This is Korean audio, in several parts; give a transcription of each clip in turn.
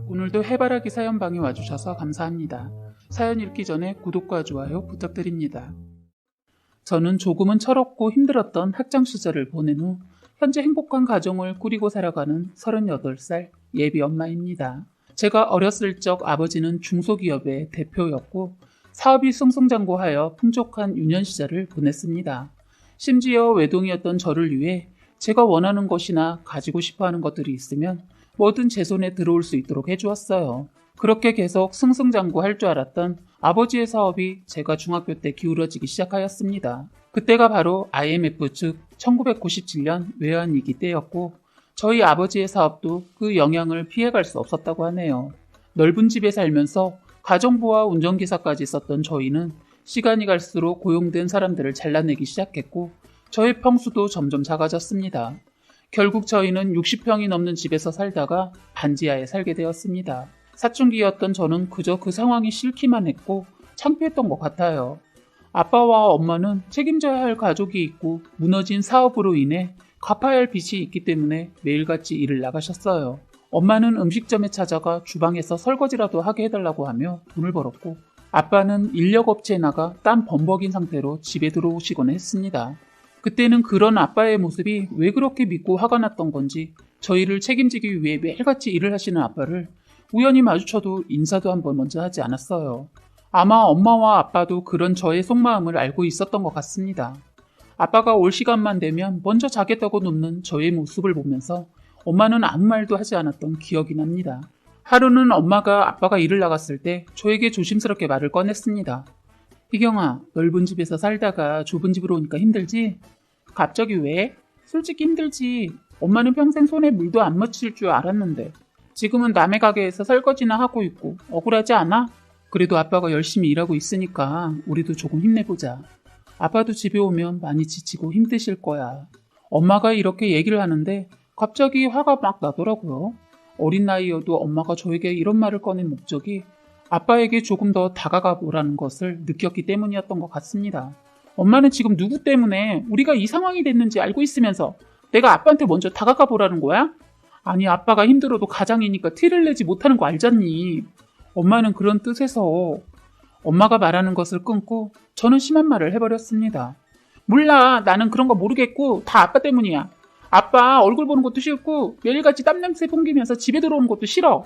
오늘도 해바라기 사연방에 와주셔서 감사합니다. 사연 읽기 전에 구독과 좋아요 부탁드립니다. 저는 조금은 철없고 힘들었던 학창 시절을 보낸 후 현재 행복한 가정을 꾸리고 살아가는 38살 예비 엄마입니다. 제가 어렸을 적 아버지는 중소기업의 대표였고 사업이 승승장구하여 풍족한 유년 시절을 보냈습니다. 심지어 외동이었던 저를 위해 제가 원하는 것이나 가지고 싶어하는 것들이 있으면 뭐든 제 손에 들어올 수 있도록 해주었어요. 그렇게 계속 승승장구할 줄 알았던 아버지의 사업이 제가 중학교 때 기울어지기 시작하였습니다. 그때가 바로 IMF 즉 1997년 외환위기 때였고 저희 아버지의 사업도 그 영향을 피해갈 수 없었다고 하네요. 넓은 집에 살면서 가정부와 운전기사까지 썼던 저희는 시간이 갈수록 고용된 사람들을 잘라내기 시작했고 저의 평수도 점점 작아졌습니다. 결국 저희는 60평이 넘는 집에서 살다가 반지하에 살게 되었습니다. 사춘기였던 저는 그저 그 상황이 싫기만 했고 창피했던 것 같아요. 아빠와 엄마는 책임져야 할 가족이 있고 무너진 사업으로 인해 갚아야 할 빚이 있기 때문에 매일같이 일을 나가셨어요. 엄마는 음식점에 찾아가 주방에서 설거지라도 하게 해달라고 하며 돈을 벌었고 아빠는 인력업체에 나가 땀 범벅인 상태로 집에 들어오시곤 했습니다. 그때는 그런 아빠의 모습이 왜 그렇게 믿고 화가 났던 건지 저희를 책임지기 위해 매일같이 일을 하시는 아빠를 우연히 마주쳐도 인사도 한번 먼저 하지 않았어요. 아마 엄마와 아빠도 그런 저의 속마음을 알고 있었던 것 같습니다. 아빠가 올 시간만 되면 먼저 자겠다고 눕는 저의 모습을 보면서 엄마는 아무 말도 하지 않았던 기억이 납니다. 하루는 엄마가 아빠가 일을 나갔을 때 저에게 조심스럽게 말을 꺼냈습니다. 희경아, 넓은 집에서 살다가 좁은 집으로 오니까 힘들지? 갑자기 왜? 솔직히 힘들지. 엄마는 평생 손에 물도 안 묻힐 줄 알았는데 지금은 남의 가게에서 설거지나 하고 있고 억울하지 않아? 그래도 아빠가 열심히 일하고 있으니까 우리도 조금 힘내보자. 아빠도 집에 오면 많이 지치고 힘드실 거야. 엄마가 이렇게 얘기를 하는데 갑자기 화가 막 나더라고요. 어린 나이여도 엄마가 저에게 이런 말을 꺼낸 목적이 아빠에게 조금 더 다가가 보라는 것을 느꼈기 때문이었던 것 같습니다. 엄마는 지금 누구 때문에 우리가 이 상황이 됐는지 알고 있으면서 내가 아빠한테 먼저 다가가 보라는 거야? 아니, 아빠가 힘들어도 가장이니까 티를 내지 못하는 거 알잖니. 엄마는 그런 뜻에서 엄마가 말하는 것을 끊고 저는 심한 말을 해버렸습니다. 몰라, 나는 그런 거 모르겠고 다 아빠 때문이야. 아빠 얼굴 보는 것도 싫고 매일같이 땀냄새 풍기면서 집에 들어오는 것도 싫어.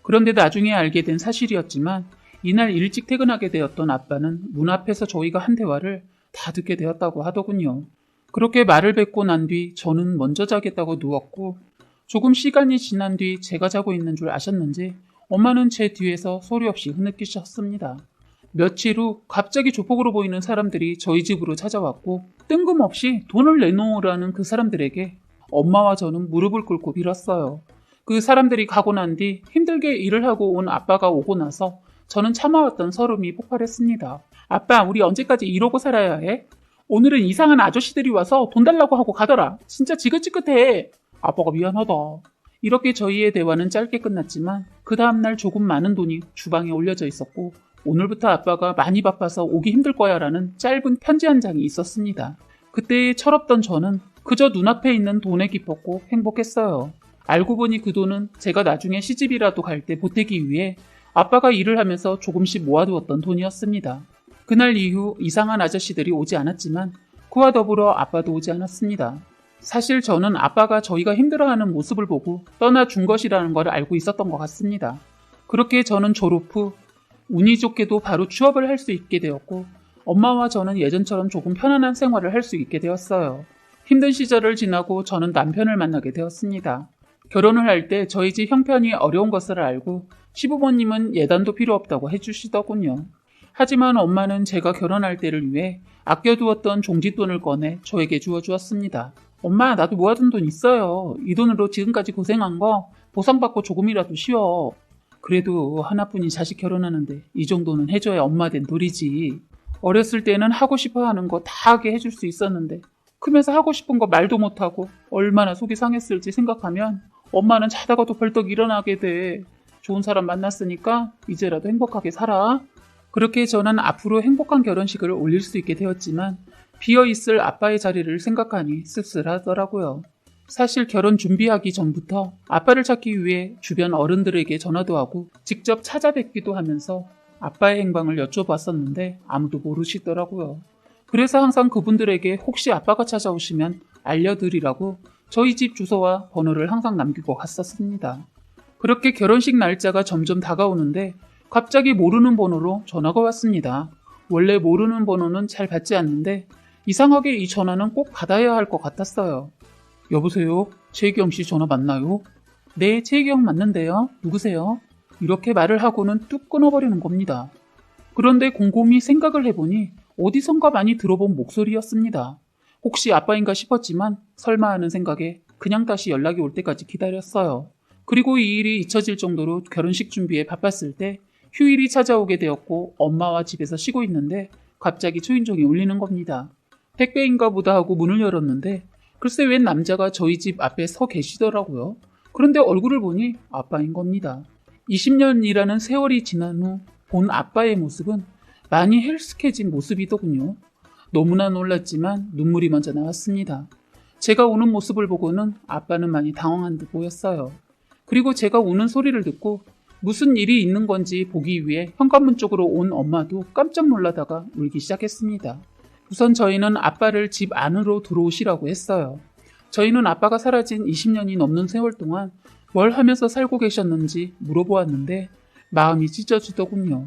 그런데 나중에 알게 된 사실이었지만 이날 일찍 퇴근하게 되었던 아빠는 문 앞에서 저희가 한 대화를 다 듣게 되었다고 하더군요. 그렇게 말을 뱉고 난 뒤 저는 먼저 자겠다고 누웠고 조금 시간이 지난 뒤 제가 자고 있는 줄 아셨는지 엄마는 제 뒤에서 소리 없이 흐느끼셨습니다. 며칠 후 갑자기 조폭으로 보이는 사람들이 저희 집으로 찾아왔고 뜬금없이 돈을 내놓으라는 그 사람들에게 엄마와 저는 무릎을 꿇고 빌었어요. 그 사람들이 가고 난 뒤 힘들게 일을 하고 온 아빠가 오고 나서 저는 참아왔던 서름이 폭발했습니다. 아빠, 우리 언제까지 이러고 살아야 해? 오늘은 이상한 아저씨들이 와서 돈 달라고 하고 가더라. 진짜 지긋지긋해. 아빠가 미안하다. 이렇게 저희의 대화는 짧게 끝났지만 그 다음날 조금 많은 돈이 주방에 올려져 있었고 오늘부터 아빠가 많이 바빠서 오기 힘들 거야 라는 짧은 편지 한 장이 있었습니다. 그때 철없던 저는 그저 눈앞에 있는 돈에 기뻤고 행복했어요. 알고 보니 그 돈은 제가 나중에 시집이라도 갈 때 보태기 위해 아빠가 일을 하면서 조금씩 모아두었던 돈이었습니다. 그날 이후 이상한 아저씨들이 오지 않았지만 그와 더불어 아빠도 오지 않았습니다. 사실 저는 아빠가 저희가 힘들어하는 모습을 보고 떠나준 것이라는 걸 알고 있었던 것 같습니다. 그렇게 저는 졸업 후 운이 좋게도 바로 취업을 할 수 있게 되었고 엄마와 저는 예전처럼 조금 편안한 생활을 할 수 있게 되었어요. 힘든 시절을 지나고 저는 남편을 만나게 되었습니다. 결혼을 할 때 저희 집 형편이 어려운 것을 알고 시부모님은 예단도 필요 없다고 해주시더군요. 하지만 엄마는 제가 결혼할 때를 위해 아껴두었던 종짓돈을 꺼내 저에게 주어주었습니다. 엄마, 나도 모아둔 돈 있어요. 이 돈으로 지금까지 고생한 거 보상받고 조금이라도 쉬어. 그래도 하나뿐인 자식 결혼하는데 이 정도는 해줘야 엄마 된 도리지. 어렸을 때는 하고 싶어 하는 거 다 하게 해줄 수 있었는데 크면서 하고 싶은 거 말도 못하고 얼마나 속이 상했을지 생각하면 엄마는 자다가도 벌떡 일어나게 돼. 좋은 사람 만났으니까 이제라도 행복하게 살아. 그렇게 저는 앞으로 행복한 결혼식을 올릴 수 있게 되었지만 비어있을 아빠의 자리를 생각하니 씁쓸하더라고요. 사실 결혼 준비하기 전부터 아빠를 찾기 위해 주변 어른들에게 전화도 하고 직접 찾아뵙기도 하면서 아빠의 행방을 여쭤봤었는데 아무도 모르시더라고요. 그래서 항상 그분들에게 혹시 아빠가 찾아오시면 알려드리라고 저희 집 주소와 번호를 항상 남기고 갔었습니다. 그렇게 결혼식 날짜가 점점 다가오는데 갑자기 모르는 번호로 전화가 왔습니다. 원래 모르는 번호는 잘 받지 않는데 이상하게 이 전화는 꼭 받아야 할 것 같았어요. 여보세요? 최희경 씨 전화 맞나요? 네, 최희경 맞는데요. 누구세요? 이렇게 말을 하고는 뚝 끊어버리는 겁니다. 그런데 곰곰이 생각을 해보니 어디선가 많이 들어본 목소리였습니다. 혹시 아빠인가 싶었지만 설마 하는 생각에 그냥 다시 연락이 올 때까지 기다렸어요. 그리고 이 일이 잊혀질 정도로 결혼식 준비에 바빴을 때 휴일이 찾아오게 되었고 엄마와 집에서 쉬고 있는데 갑자기 초인종이 울리는 겁니다. 택배인가 보다 하고 문을 열었는데 글쎄 웬 남자가 저희 집 앞에 서 계시더라고요. 그런데 얼굴을 보니 아빠인 겁니다. 20년이라는 세월이 지난 후 본 아빠의 모습은 많이 헬스케진 모습이더군요. 너무나 놀랐지만 눈물이 먼저 나왔습니다. 제가 우는 모습을 보고는 아빠는 많이 당황한 듯 보였어요. 그리고 제가 우는 소리를 듣고 무슨 일이 있는 건지 보기 위해 현관문 쪽으로 온 엄마도 깜짝 놀라다가 울기 시작했습니다. 우선 저희는 아빠를 집 안으로 들어오시라고 했어요. 저희는 아빠가 사라진 20년이 넘는 세월 동안 뭘 하면서 살고 계셨는지 물어보았는데 마음이 찢어지더군요.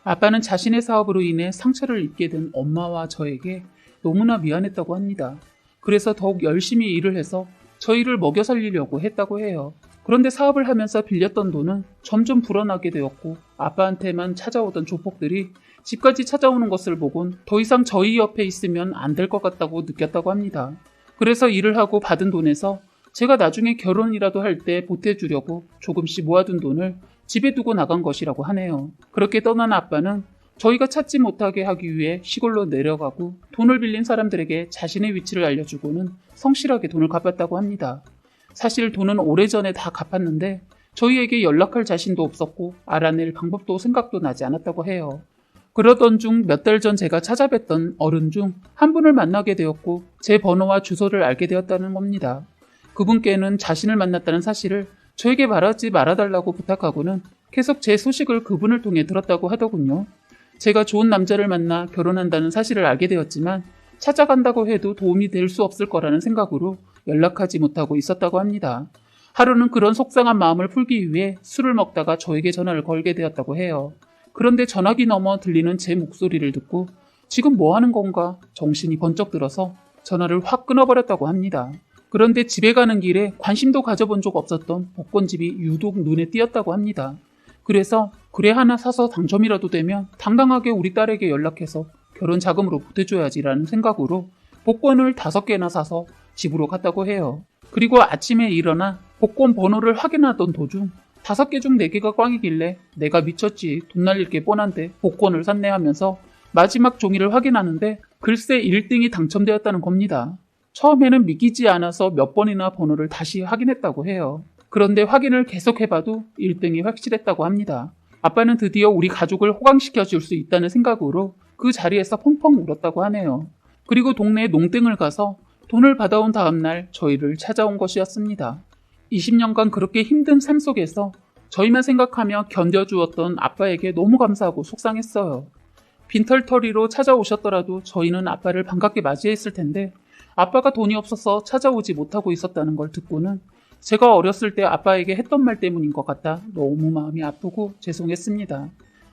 아빠는 자신의 사업으로 인해 상처를 입게 된 엄마와 저에게 너무나 미안했다고 합니다. 그래서 더욱 열심히 일을 해서 저희를 먹여 살리려고 했다고 해요. 그런데 사업을 하면서 빌렸던 돈은 점점 불어나게 되었고 아빠한테만 찾아오던 조폭들이 집까지 찾아오는 것을 보곤 더 이상 저희 옆에 있으면 안 될 것 같다고 느꼈다고 합니다. 그래서 일을 하고 받은 돈에서 제가 나중에 결혼이라도 할 때 보태주려고 조금씩 모아둔 돈을 집에 두고 나간 것이라고 하네요. 그렇게 떠난 아빠는 저희가 찾지 못하게 하기 위해 시골로 내려가고 돈을 빌린 사람들에게 자신의 위치를 알려주고는 성실하게 돈을 갚았다고 합니다. 사실 돈은 오래전에 다 갚았는데 저희에게 연락할 자신도 없었고 알아낼 방법도 생각도 나지 않았다고 해요. 그러던 중 몇 달 전 제가 찾아뵀던 어른 중 한 분을 만나게 되었고 제 번호와 주소를 알게 되었다는 겁니다. 그분께는 자신을 만났다는 사실을 저에게 말하지 말아달라고 부탁하고는 계속 제 소식을 그분을 통해 들었다고 하더군요. 제가 좋은 남자를 만나 결혼한다는 사실을 알게 되었지만 찾아간다고 해도 도움이 될 수 없을 거라는 생각으로 연락하지 못하고 있었다고 합니다. 하루는 그런 속상한 마음을 풀기 위해 술을 먹다가 저에게 전화를 걸게 되었다고 해요. 그런데 전화기 너머 들리는 제 목소리를 듣고 지금 뭐 하는 건가 정신이 번쩍 들어서 전화를 확 끊어버렸다고 합니다. 그런데 집에 가는 길에 관심도 가져본 적 없었던 복권집이 유독 눈에 띄었다고 합니다. 그래서 그래 하나 사서 당첨이라도 되면 당당하게 우리 딸에게 연락해서 결혼 자금으로 보태줘야지라는 생각으로 복권을 5개나 사서 집으로 갔다고 해요. 그리고 아침에 일어나 복권 번호를 확인하던 도중 5개 중 4개가 꽝이길래 내가 미쳤지 돈 날릴 게 뻔한데 복권을 샀네 하면서 마지막 종이를 확인하는데 글쎄 1등이 당첨되었다는 겁니다. 처음에는 믿기지 않아서 몇 번이나 번호를 다시 확인했다고 해요. 그런데 확인을 계속해봐도 1등이 확실했다고 합니다. 아빠는 드디어 우리 가족을 호강시켜줄 수 있다는 생각으로 그 자리에서 펑펑 울었다고 하네요. 그리고 동네에 농땡을 가서 돈을 받아온 다음날 저희를 찾아온 것이었습니다. 20년간 그렇게 힘든 삶 속에서 저희만 생각하며 견뎌주었던 아빠에게 너무 감사하고 속상했어요. 빈털터리로 찾아오셨더라도 저희는 아빠를 반갑게 맞이했을 텐데 아빠가 돈이 없어서 찾아오지 못하고 있었다는 걸 듣고는 제가 어렸을 때 아빠에게 했던 말 때문인 것 같아 너무 마음이 아프고 죄송했습니다.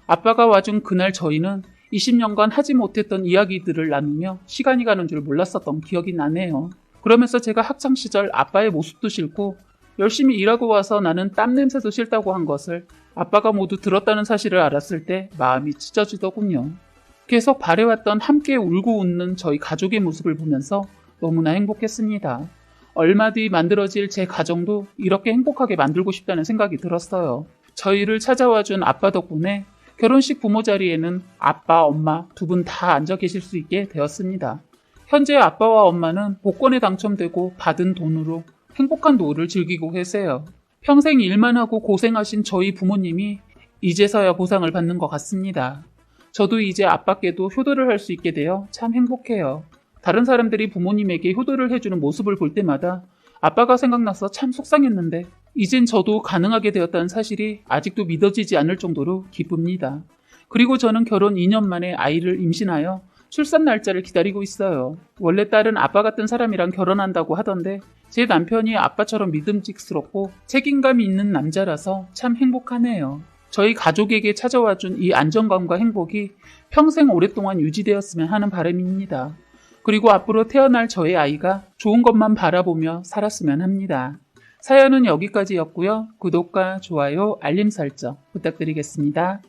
아빠가 와준 그날 저희는 20년간 하지 못했던 이야기들을 나누며 시간이 가는 줄 몰랐었던 기억이 나네요. 그러면서 제가 학창시절 아빠의 모습도 싫고 열심히 일하고 와서 나는 땀 냄새도 싫다고 한 것을 아빠가 모두 들었다는 사실을 알았을 때 마음이 찢어지더군요. 계속 바래왔던 함께 울고 웃는 저희 가족의 모습을 보면서 너무나 행복했습니다. 얼마 뒤 만들어질 제 가정도 이렇게 행복하게 만들고 싶다는 생각이 들었어요. 저희를 찾아와준 아빠 덕분에 결혼식 부모 자리에는 아빠, 엄마 두 분 다 앉아 계실 수 있게 되었습니다. 현재 아빠와 엄마는 복권에 당첨되고 받은 돈으로 행복한 노후를 즐기고 계세요. 평생 일만 하고 고생하신 저희 부모님이 이제서야 보상을 받는 것 같습니다. 저도 이제 아빠께도 효도를 할 수 있게 되어 참 행복해요. 다른 사람들이 부모님에게 효도를 해주는 모습을 볼 때마다 아빠가 생각나서 참 속상했는데 이젠 저도 가능하게 되었다는 사실이 아직도 믿어지지 않을 정도로 기쁩니다. 그리고 저는 결혼 2년 만에 아이를 임신하여 출산 날짜를 기다리고 있어요. 원래 딸은 아빠 같은 사람이랑 결혼한다고 하던데 제 남편이 아빠처럼 믿음직스럽고 책임감이 있는 남자라서 참 행복하네요. 저희 가족에게 찾아와준 이 안정감과 행복이 평생 오랫동안 유지되었으면 하는 바람입니다. 그리고 앞으로 태어날 저의 아이가 좋은 것만 바라보며 살았으면 합니다. 사연은 여기까지였고요. 구독과 좋아요, 알림 설정 부탁드리겠습니다.